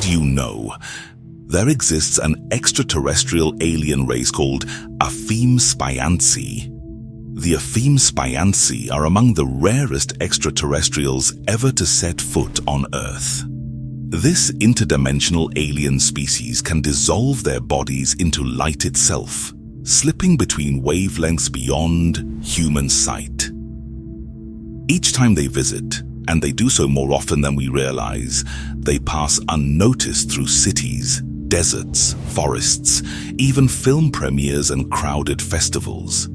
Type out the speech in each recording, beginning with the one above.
you know? There exists an extraterrestrial alien race called Afim-Spiantsy. The Afim-Spiantsy are among the rarest extraterrestrials ever to set foot on Earth. This interdimensional alien species can dissolve their bodies into light itself, slipping between wavelengths beyond human sight. Each time they visit, and they do so more often than we realize, they pass unnoticed through cities, deserts, forests, even film premieres and crowded festivals.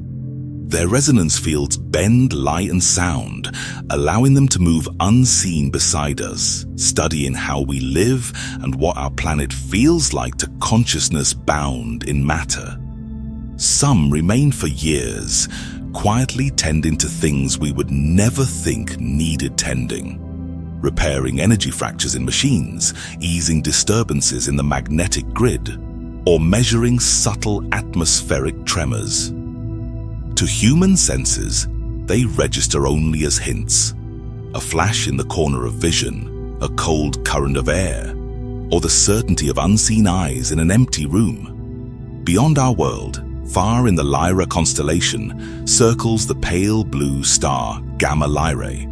Their resonance fields bend light and sound, allowing them to move unseen beside us, studying how we live and what our planet feels like to consciousness bound in matter. Some remain for years, quietly tending to things we would never think needed tending. Repairing energy fractures in machines, easing disturbances in the magnetic grid, or measuring subtle atmospheric tremors. To human senses, they register only as hints. A flash in the corner of vision, a cold current of air, or the certainty of unseen eyes in an empty room. Beyond our world, far in the Lyra constellation, circles the pale blue star Gamma Lyrae.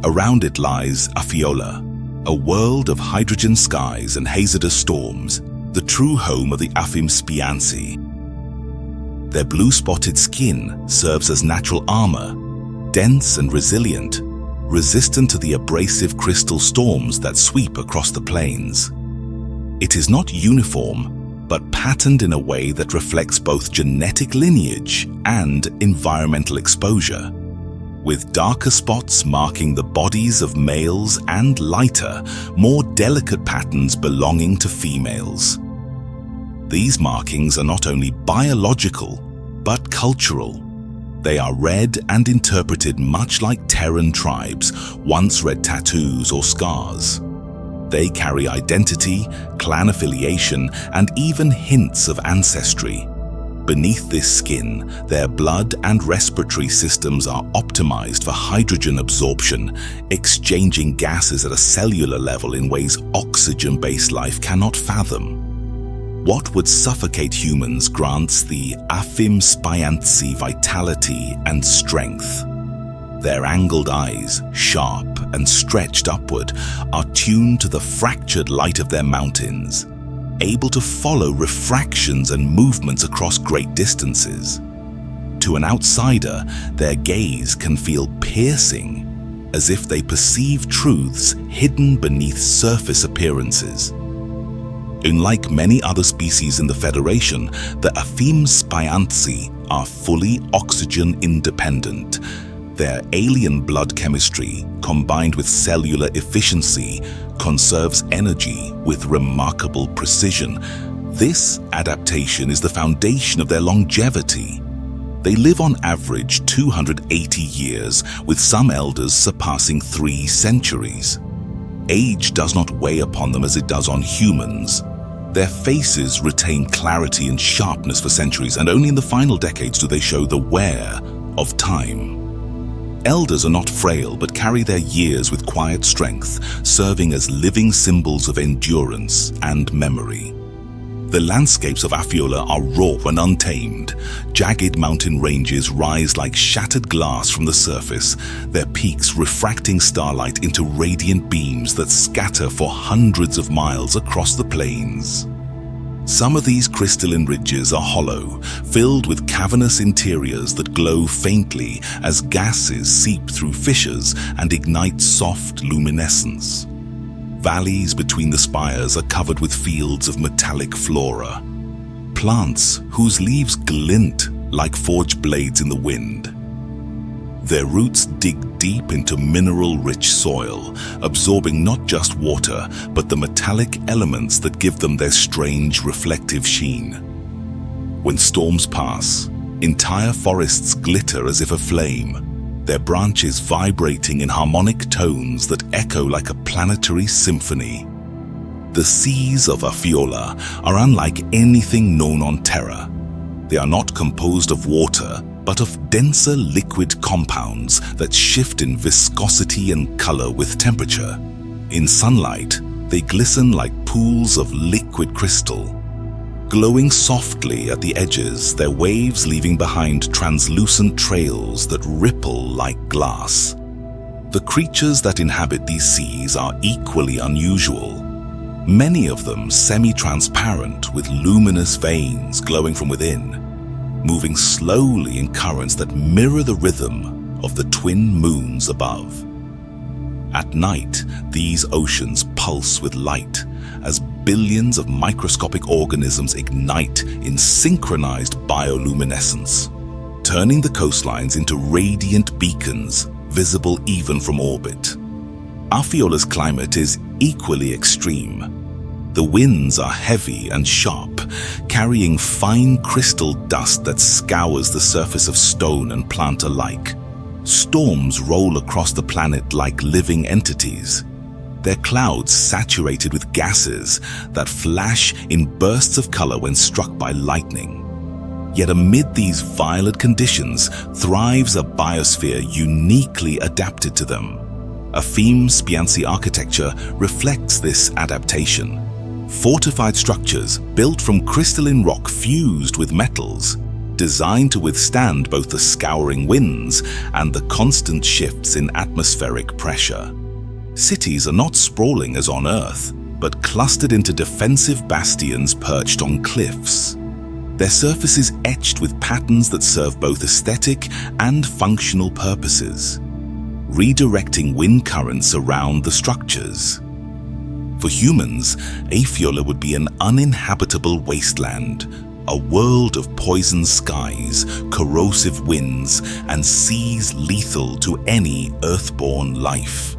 Around it lies Aphiola, a world of hydrogen skies and hazardous storms, the true home of the Afim-Spiantsy. Their blue-spotted skin serves as natural armor, dense and resilient, resistant to the abrasive crystal storms that sweep across the plains. It is not uniform, but patterned in a way that reflects both genetic lineage and environmental exposure, with darker spots marking the bodies of males and lighter, more delicate patterns belonging to females. These markings are not only biological, but cultural. They are read and interpreted much like Terran tribes once read tattoos or scars. They carry identity, clan affiliation, and even hints of ancestry. Beneath this skin, their blood and respiratory systems are optimized for hydrogen absorption, exchanging gases at a cellular level in ways oxygen-based life cannot fathom. What would suffocate humans grants the Afim-Spiantsy vitality and strength. Their angled eyes, sharp and stretched upward, are tuned to the fractured light of their mountains, able to follow refractions and movements across great distances. To an outsider, their gaze can feel piercing, as if they perceive truths hidden beneath surface appearances. Unlike many other species in the Federation, the Afim-Spiantsy are fully oxygen independent. Their alien blood chemistry, combined with cellular efficiency, conserves energy with remarkable precision. This adaptation is the foundation of their longevity. They live on average 280 years, with some elders surpassing 3 centuries. Age does not weigh upon them as it does on humans. Their faces retain clarity and sharpness for centuries, and only in the final decades do they show the wear of time. Elders are not frail, but carry their years with quiet strength, serving as living symbols of endurance and memory. The landscapes of Aphiola are raw and untamed. Jagged mountain ranges rise like shattered glass from the surface, their peaks refracting starlight into radiant beams that scatter for hundreds of miles across the plains. Some of these crystalline ridges are hollow, filled with cavernous interiors that glow faintly as gases seep through fissures and ignite soft luminescence. Valleys between the spires are covered with fields of metallic flora, plants whose leaves glint like forged blades in the wind. Their roots dig deep into mineral-rich soil, absorbing not just water, but the metallic elements that give them their strange reflective sheen. When storms pass, entire forests glitter as if aflame, their branches vibrating in harmonic tones that echo like a planetary symphony. The seas of Aphiola are unlike anything known on Terra. They are not composed of water, but of denser liquid compounds that shift in viscosity and color with temperature. In sunlight, They glisten like pools of liquid crystal. Glowing softly at the edges, their waves leaving behind translucent trails that ripple like glass. The creatures that inhabit these seas are equally unusual. Many of them semi-transparent with luminous veins glowing from within, moving slowly in currents that mirror the rhythm of the twin moons above. At night, these oceans pulse with light as billions of microscopic organisms ignite in synchronized bioluminescence, turning the coastlines into radiant beacons visible even from orbit. Aphiola's climate is equally extreme. The winds are heavy and sharp, carrying fine crystal dust that scours the surface of stone and plant alike. Storms roll across the planet like living entities, their clouds saturated with gases that flash in bursts of color when struck by lightning. Yet amid these violent conditions thrives a biosphere uniquely adapted to them. Afim-Spiantsy architecture reflects this adaptation. Fortified structures built from crystalline rock fused with metals, designed to withstand both the scouring winds and the constant shifts in atmospheric pressure. Cities are not sprawling as on Earth, but clustered into defensive bastions perched on cliffs. Their surfaces etched with patterns that serve both aesthetic and functional purposes, redirecting wind currents around the structures. For humans, Aphiola would be an uninhabitable wasteland, a world of poisoned skies, corrosive winds, and seas lethal to any earthborn life.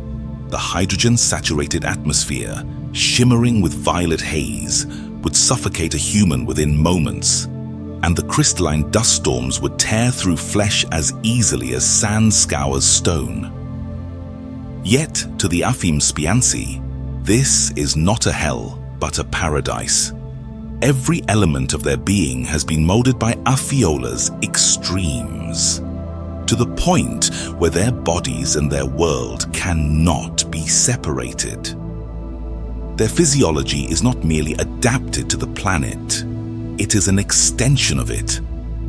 The hydrogen-saturated atmosphere, shimmering with violet haze, would suffocate a human within moments, and the crystalline dust storms would tear through flesh as easily as sand scours stone. Yet, to the Afim-Spiantsy, this is not a hell, but a paradise. Every element of their being has been molded by Aphiola's extremes, to the point where their bodies and their world cannot be separated. Their physiology is not merely adapted to the planet, it is an extension of it,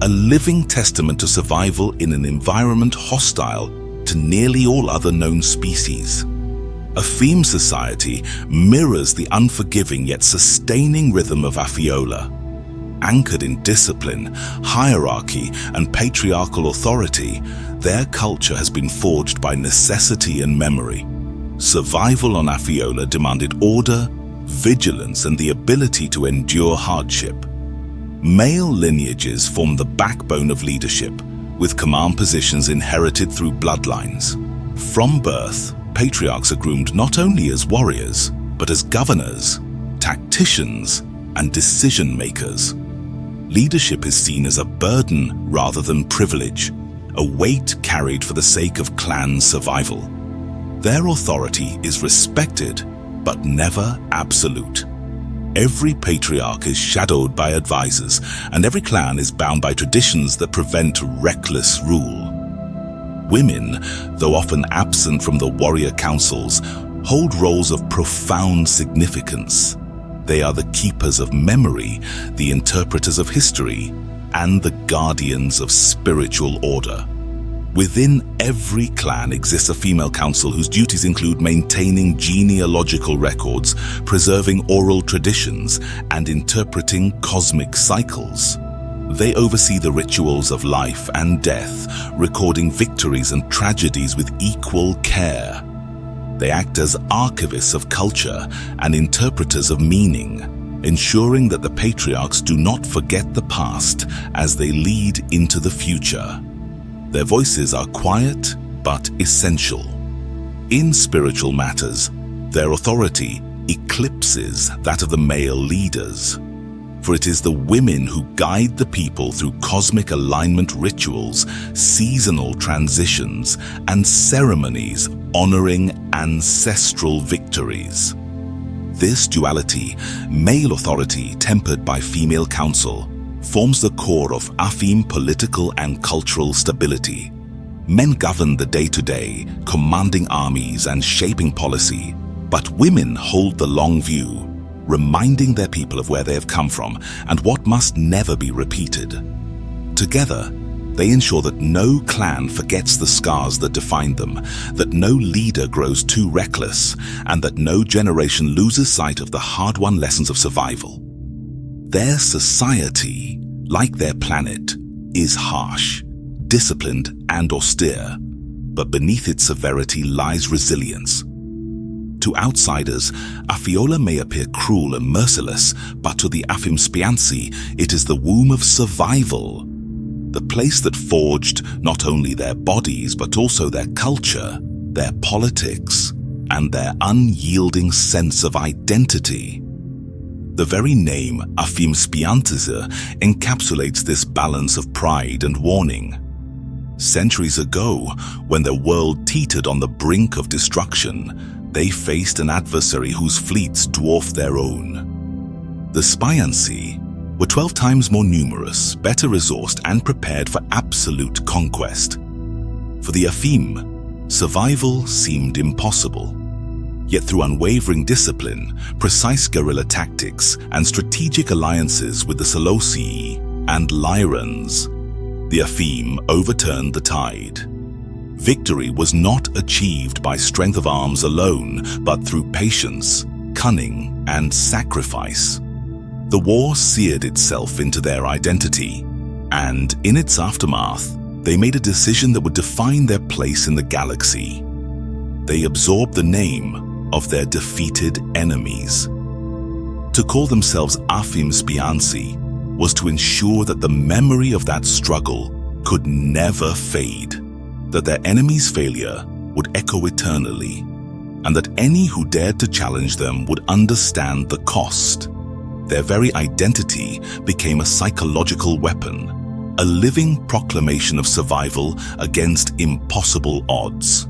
a living testament to survival in an environment hostile to nearly all other known species. Afim society mirrors the unforgiving yet sustaining rhythm of Aphiola. Anchored in discipline, hierarchy, and patriarchal authority, their culture has been forged by necessity and memory. Survival on Aphiola demanded order, vigilance, and the ability to endure hardship. Male lineages form the backbone of leadership, with command positions inherited through bloodlines. From birth, patriarchs are groomed not only as warriors, but as governors, tacticians, and decision-makers. Leadership is seen as a burden rather than privilege, a weight carried for the sake of clan survival. Their authority is respected, but never absolute. Every patriarch is shadowed by advisors, and every clan is bound by traditions that prevent reckless rule. Women, though often absent from the warrior councils, hold roles of profound significance. They are the keepers of memory, the interpreters of history, and the guardians of spiritual order. Within every clan exists a female council whose duties include maintaining genealogical records, preserving oral traditions, and interpreting cosmic cycles. They oversee the rituals of life and death, recording victories and tragedies with equal care. They act as archivists of culture and interpreters of meaning, ensuring that the patriarchs do not forget the past as they lead into the future. Their voices are quiet but essential. In spiritual matters, their authority eclipses that of the male leaders, for it is the women who guide the people through cosmic alignment rituals, seasonal transitions, and ceremonies honoring ancestral victories. This duality, male authority tempered by female counsel, forms the core of Afim political and cultural stability. Men govern the day-to-day, commanding armies and shaping policy, But women hold the long view, reminding their people of where they have come from and what must never be repeated. Together, they ensure that no clan forgets the scars that defined them, that no leader grows too reckless, and that no generation loses sight of the hard-won lessons of survival. Their society, like their planet, is harsh, disciplined, and austere, but beneath its severity lies resilience. To outsiders, Aphiola may appear cruel and merciless, but to the Afim-Spiantsy, it is the womb of survival. The place that forged not only their bodies but also their culture, their politics, and their unyielding sense of identity. The very name Afim-Spiantsy encapsulates this balance of pride and warning. Centuries ago, when their world teetered on the brink of destruction, they faced an adversary whose fleets dwarfed their own. The Spansi were 12 times more numerous, better resourced, and prepared for absolute conquest. For the Afim, survival seemed impossible. Yet through unwavering discipline, precise guerrilla tactics, and strategic alliances with the Selosii and Lyrans, the Afim overturned the tide. Victory was not achieved by strength of arms alone, but through patience, cunning, and sacrifice. The war seared itself into their identity, and in its aftermath, they made a decision that would define their place in the galaxy. They absorbed the name of their defeated enemies. To call themselves Afim-Spiantsy was to ensure that the memory of that struggle could never fade, that their enemies' failure would echo eternally, and that any who dared to challenge them would understand the cost. Their very identity became a psychological weapon, a living proclamation of survival against impossible odds.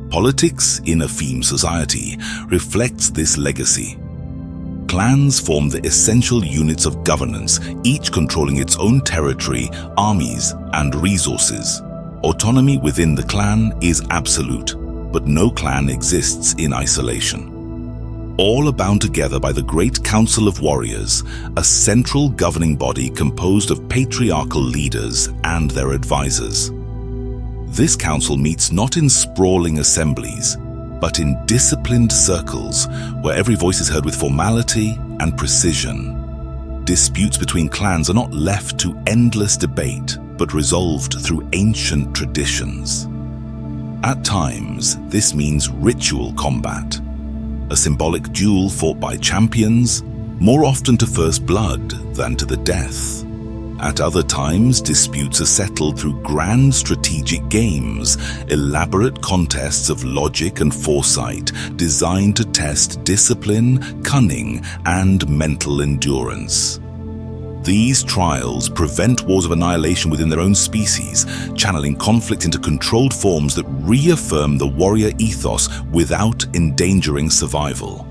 Politics in Afim society reflects this legacy. Clans form the essential units of governance, each controlling its own territory, armies, and resources. Autonomy within the clan is absolute, but no clan exists in isolation. All are bound together by the Great Council of Warriors, a central governing body composed of patriarchal leaders and their advisors. This council meets not in sprawling assemblies, but in disciplined circles where every voice is heard with formality and precision. Disputes between clans are not left to endless debate, but resolved through ancient traditions. At times, this means ritual combat, a symbolic duel fought by champions, more often to first blood than to the death. At other times, disputes are settled through grand strategic games, elaborate contests of logic and foresight designed to test discipline, cunning, and mental endurance. These trials prevent wars of annihilation within their own species, channeling conflict into controlled forms that reaffirm the warrior ethos without endangering survival.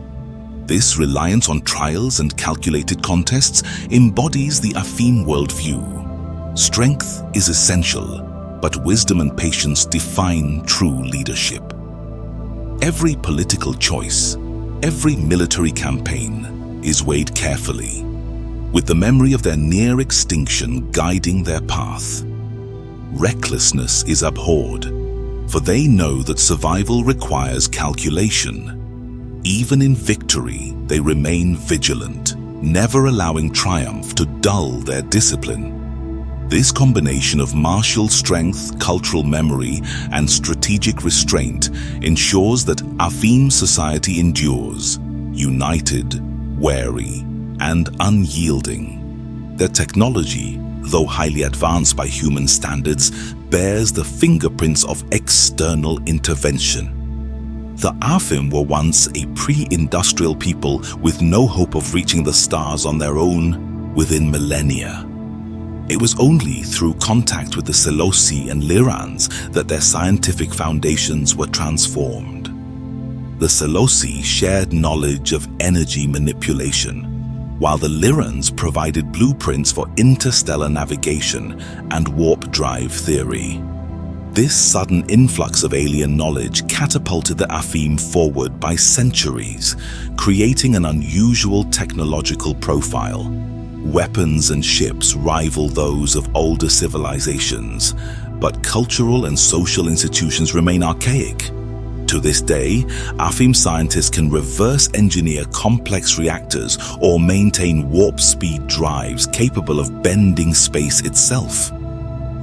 This reliance on trials and calculated contests embodies the Afim worldview. Strength is essential, but wisdom and patience define true leadership. Every political choice, every military campaign is weighed carefully, with the memory of their near extinction guiding their path. Recklessness is abhorred, for they know that survival requires calculation. Even in victory, they remain vigilant, never allowing triumph to dull their discipline. This combination of martial strength, cultural memory, and strategic restraint ensures that Afim society endures, united, wary, and unyielding. Their technology, though highly advanced by human standards, bears the fingerprints of external intervention. The Afim were once a pre-industrial people with no hope of reaching the stars on their own within millennia. It was only through contact with the Selosii and Lyrans that their scientific foundations were transformed. The Selosii shared knowledge of energy manipulation, while the Lyrans provided blueprints for interstellar navigation and warp drive theory. This sudden influx of alien knowledge catapulted the Afim forward by centuries, creating an unusual technological profile. Weapons and ships rival those of older civilizations, but cultural and social institutions remain archaic. To this day, Afim scientists can reverse engineer complex reactors or maintain warp speed drives capable of bending space itself.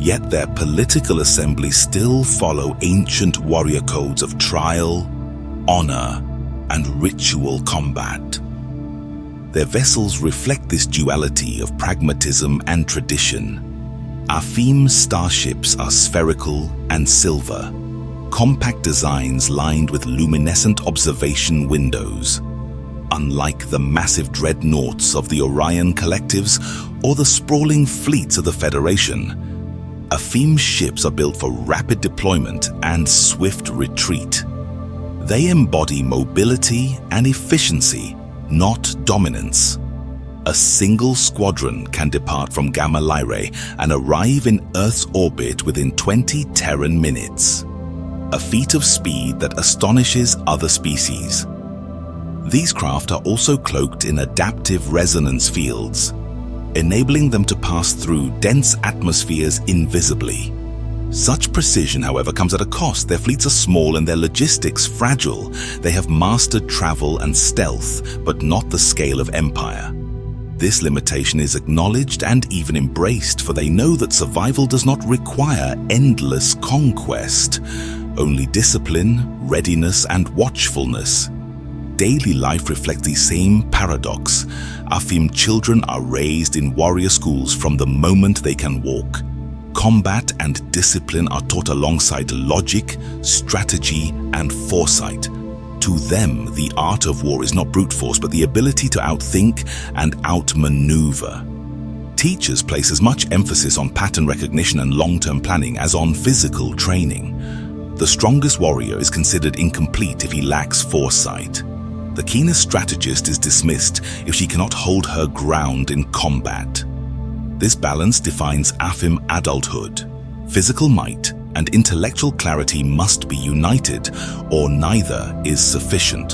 Yet their political assemblies still follow ancient warrior codes of trial, honor, and ritual combat. Their vessels reflect this duality of pragmatism and tradition. Afim starships are spherical and silver, compact designs lined with luminescent observation windows. Unlike the massive dreadnoughts of the Orion collectives or the sprawling fleets of the Federation, Afim ships are built for rapid deployment and swift retreat. They embody mobility and efficiency, not dominance. A single squadron can depart from Gamma Lyrae and arrive in Earth's orbit within 20 Terran minutes. A feat of speed that astonishes other species. These craft are also cloaked in adaptive resonance fields, enabling them to pass through dense atmospheres invisibly. Such precision, however, comes at a cost. Their fleets are small and their logistics fragile. They have mastered travel and stealth, but not the scale of empire. This limitation is acknowledged and even embraced, for they know that survival does not require endless conquest, only discipline, readiness, and watchfulness. Daily life reflects the same paradox. Afim children are raised in warrior schools from the moment they can walk. Combat and discipline are taught alongside logic, strategy, and foresight. To them, the art of war is not brute force, but the ability to outthink and outmaneuver. Teachers place as much emphasis on pattern recognition and long-term planning as on physical training. The strongest warrior is considered incomplete if he lacks foresight. The keenest strategist is dismissed if she cannot hold her ground in combat. This balance defines Afim adulthood. Physical might and intellectual clarity must be united, or neither is sufficient.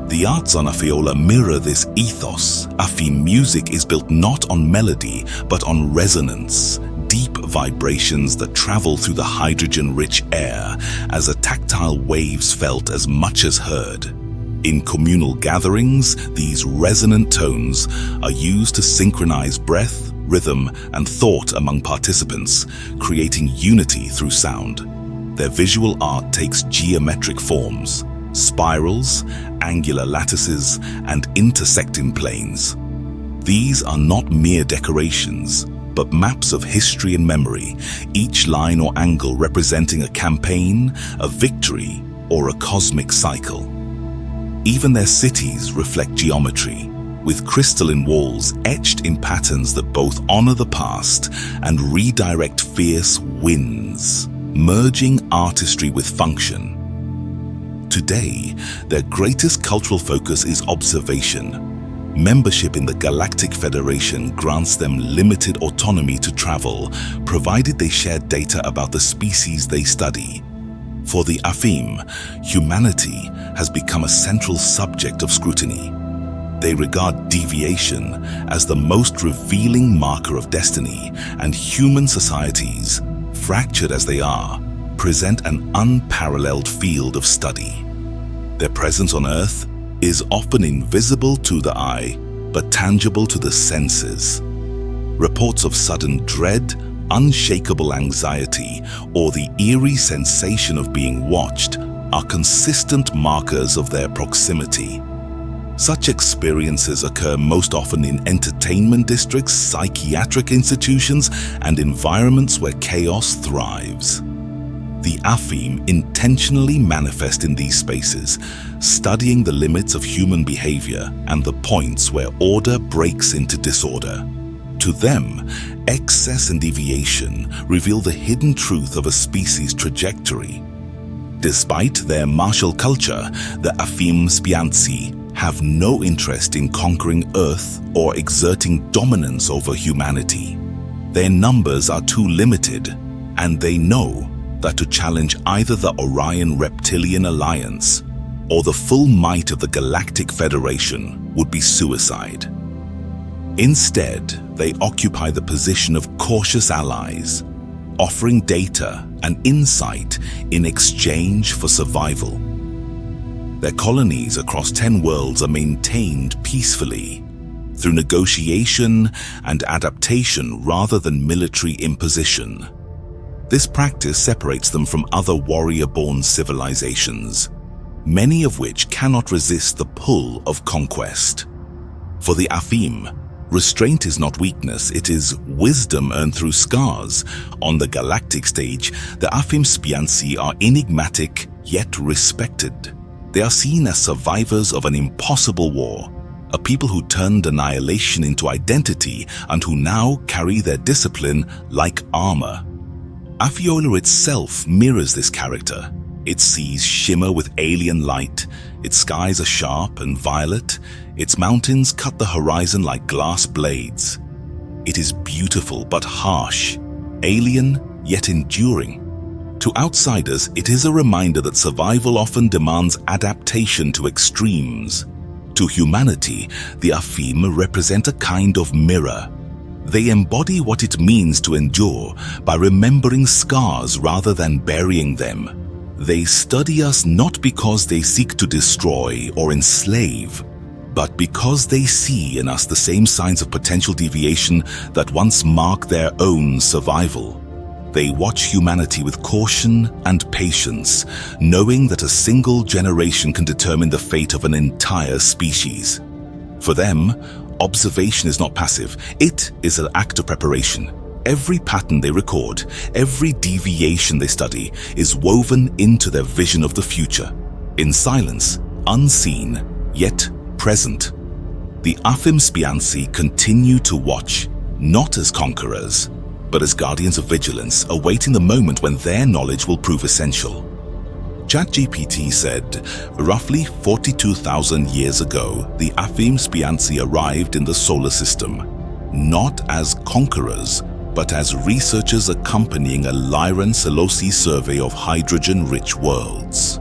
The arts on Aphiola mirror this ethos. Afim music is built not on melody, but on resonance, deep vibrations that travel through the hydrogen-rich air as a tactile waves felt as much as heard. In communal gatherings, these resonant tones are used to synchronize breath, rhythm, and thought among participants, creating unity through sound. Their visual art takes geometric forms, spirals, angular lattices, and intersecting planes. These are not mere decorations, but maps of history and memory, each line or angle representing a campaign, a victory, or a cosmic cycle. Even their cities reflect geometry, with crystalline walls etched in patterns that both honor the past and redirect fierce winds, merging artistry with function. Today, their greatest cultural focus is observation. Membership in the Galactic Federation grants them limited autonomy to travel, provided they share data about the species they study. For the Afim, humanity has become a central subject of scrutiny. They regard deviation as the most revealing marker of destiny, and human societies, fractured as they are, present an unparalleled field of study. Their presence on Earth is often invisible to the eye, but tangible to the senses. Reports of sudden dread, unshakable anxiety, or the eerie sensation of being watched are consistent markers of their proximity. Such experiences occur most often in entertainment districts, psychiatric institutions, and environments where chaos thrives. The Afim intentionally manifest in these spaces, studying the limits of human behavior and the points where order breaks into disorder. To them, excess and deviation reveal the hidden truth of a species' trajectory. Despite their martial culture, the Afim-Spiantsy have no interest in conquering Earth or exerting dominance over humanity. Their numbers are too limited, and they know that to challenge either the Orion Reptilian Alliance or the full might of the Galactic Federation would be suicide. Instead, they occupy the position of cautious allies, offering data and insight in exchange for survival. Their colonies across 10 worlds are maintained peacefully through negotiation and adaptation rather than military imposition. This practice separates them from other warrior-born civilizations, many of which cannot resist the pull of conquest. For the Afim, restraint is not weakness, it is wisdom earned through scars. On the galactic stage, the Afim-Spiantsy are enigmatic yet respected. They are seen as survivors of an impossible war, a people who turned annihilation into identity and who now carry their discipline like armor. Aphiola itself mirrors this character. Its seas shimmer with alien light, its skies are sharp and violet, its mountains cut the horizon like glass blades. It is beautiful but harsh, alien yet enduring. To outsiders, it is a reminder that survival often demands adaptation to extremes. To humanity, the Afim represent a kind of mirror. They embody what it means to endure by remembering scars rather than burying them. They study us not because they seek to destroy or enslave, but because they see in us the same signs of potential deviation that once marked their own survival. They watch humanity with caution and patience, knowing that a single generation can determine the fate of an entire species. For them, observation is not passive, it is an act of preparation. Every pattern they record, every deviation they study, is woven into their vision of the future. In silence, unseen, yet present. The Afim-Spiantsy continue to watch, not as conquerors, but as guardians of vigilance, awaiting the moment when their knowledge will prove essential. ChatGPT said, roughly 42,000 years ago, the Afim-Spiantsy arrived in the solar system, not as conquerors, but as researchers accompanying a Lyran Selosii survey of hydrogen-rich worlds.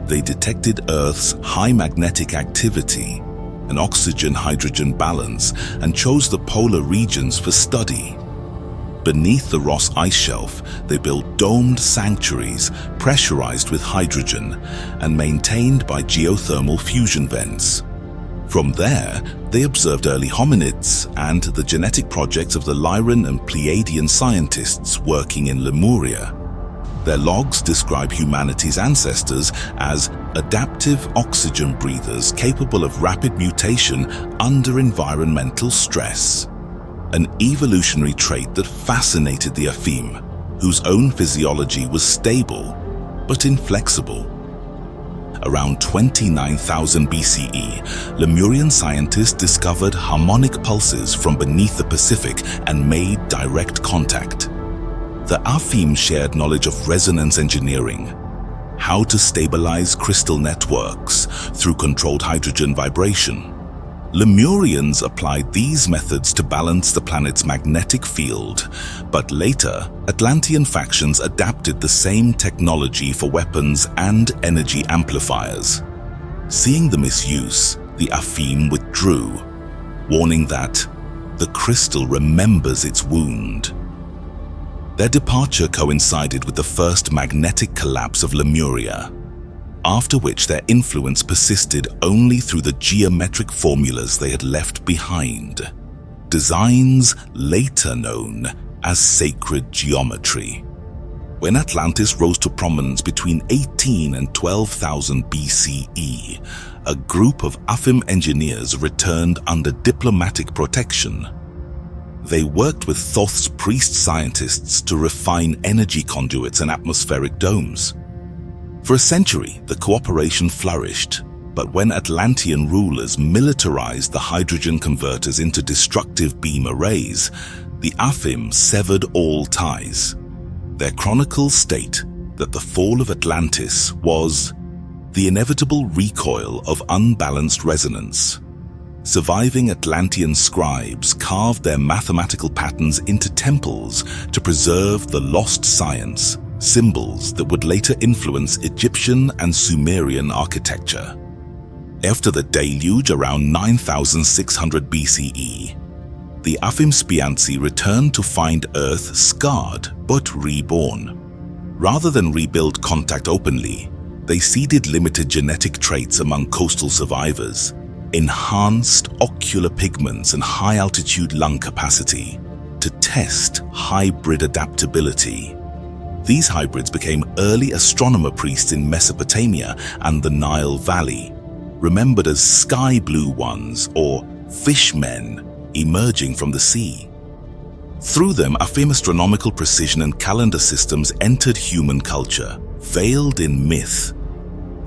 They detected Earth's high magnetic activity, an oxygen-hydrogen balance, and chose the polar regions for study. Beneath the Ross ice shelf, they built domed sanctuaries pressurized with hydrogen and maintained by geothermal fusion vents. From there, they observed early hominids and the genetic projects of the Lyran and Pleiadian scientists working in Lemuria. Their logs describe humanity's ancestors as adaptive oxygen breathers capable of rapid mutation under environmental stress. An evolutionary trait that fascinated the Afim, whose own physiology was stable but inflexible. Around 29,000 BCE, Lemurian scientists discovered harmonic pulses from beneath the Pacific and made direct contact. The Afim shared knowledge of resonance engineering, how to stabilize crystal networks through controlled hydrogen vibration. Lemurians applied these methods to balance the planet's magnetic field, but later, Atlantean factions adapted the same technology for weapons and energy amplifiers. Seeing the misuse, the Afim withdrew, warning that the crystal remembers its wound. Their departure coincided with the first magnetic collapse of Lemuria, after which their influence persisted only through the geometric formulas they had left behind, designs later known as sacred geometry. When Atlantis rose to prominence between 18 and 12,000 BCE, a group of Afim engineers returned under diplomatic protection. They worked with Thoth's priest scientists to refine energy conduits and atmospheric domes. For a century, the cooperation flourished, but when Atlantean rulers militarized the hydrogen converters into destructive beam arrays, the Afim severed all ties. Their chronicles state that the fall of Atlantis was the inevitable recoil of unbalanced resonance. Surviving Atlantean scribes carved their mathematical patterns into temples to preserve the lost science, symbols that would later influence Egyptian and Sumerian architecture. After the deluge around 9600 BCE, the Afim-Spiantsy returned to find Earth scarred but reborn. Rather than rebuild contact openly, they seeded limited genetic traits among coastal survivors, enhanced ocular pigments and high-altitude lung capacity to test hybrid adaptability. These hybrids became early astronomer priests in Mesopotamia and the Nile Valley, remembered as sky blue ones or fishmen emerging from the sea. Through them, Afim astronomical precision and calendar systems entered human culture, veiled in myth.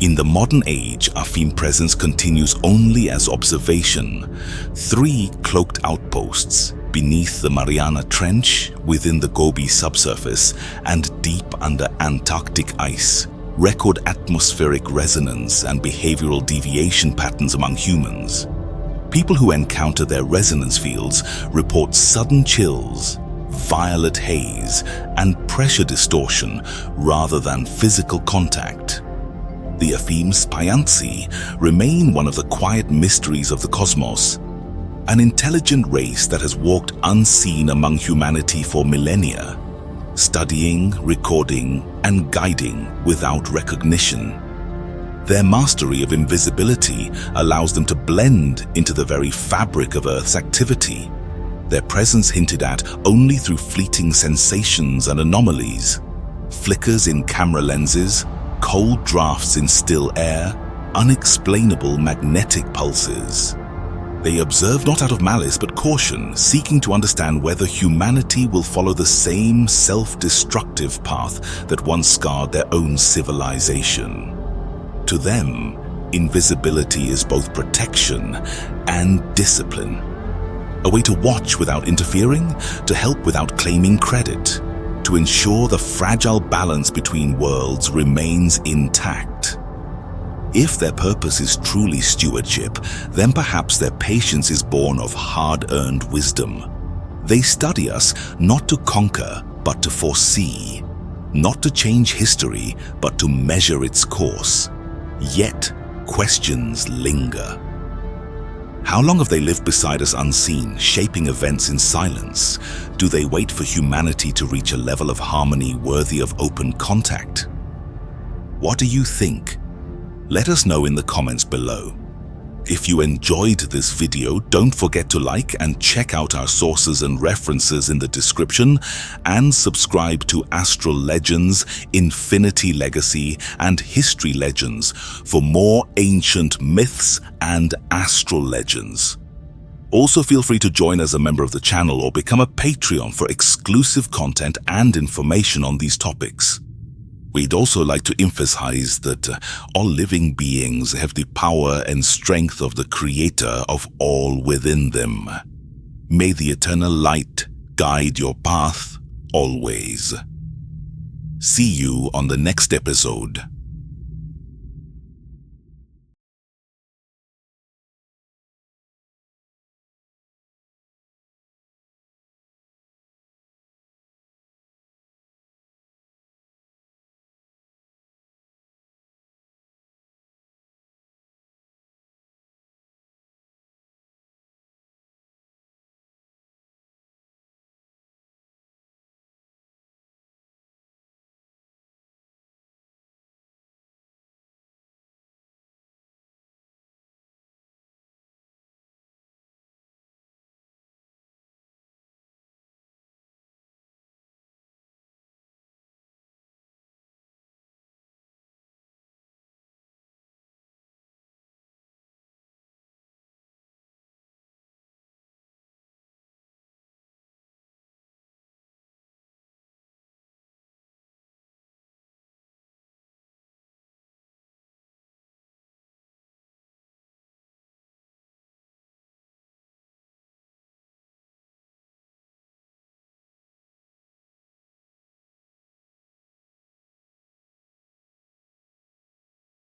In the modern age, Afim presence continues only as observation. 3 cloaked outposts beneath the Mariana Trench, within the Gobi subsurface, and deep under Antarctic ice record atmospheric resonance and behavioral deviation patterns among humans. People who encounter their resonance fields report sudden chills, violet haze, and pressure distortion rather than physical contact. The Afim-Spiantsy remain one of the quiet mysteries of the cosmos, an intelligent race that has walked unseen among humanity for millennia, studying, recording, and guiding without recognition. Their mastery of invisibility allows them to blend into the very fabric of Earth's activity, their presence hinted at only through fleeting sensations and anomalies, flickers in camera lenses, cold drafts in still air, unexplainable magnetic pulses. They observe not out of malice but caution, seeking to understand whether humanity will follow the same self-destructive path that once scarred their own civilization. To them, invisibility is both protection and discipline. A way to watch without interfering, to help without claiming credit, to ensure the fragile balance between worlds remains intact. If their purpose is truly stewardship, then perhaps their patience is born of hard-earned wisdom. They study us not to conquer, but to foresee, not to change history, but to measure its course. Yet, questions linger. How long have they lived beside us unseen, shaping events in silence? Do they wait for humanity to reach a level of harmony worthy of open contact? What do you think? Let us know in the comments below. If you enjoyed this video, don't forget to like and check out our sources and references in the description, and subscribe to Astral Legends, Infinity Legacy, and History Legends for more ancient myths and astral legends. Also, feel free to join as a member of the channel or become a Patreon for exclusive content and information on these topics. We'd also like to emphasize that all living beings have the power and strength of the Creator of all within them. May the eternal light guide your path always. See you on the next episode.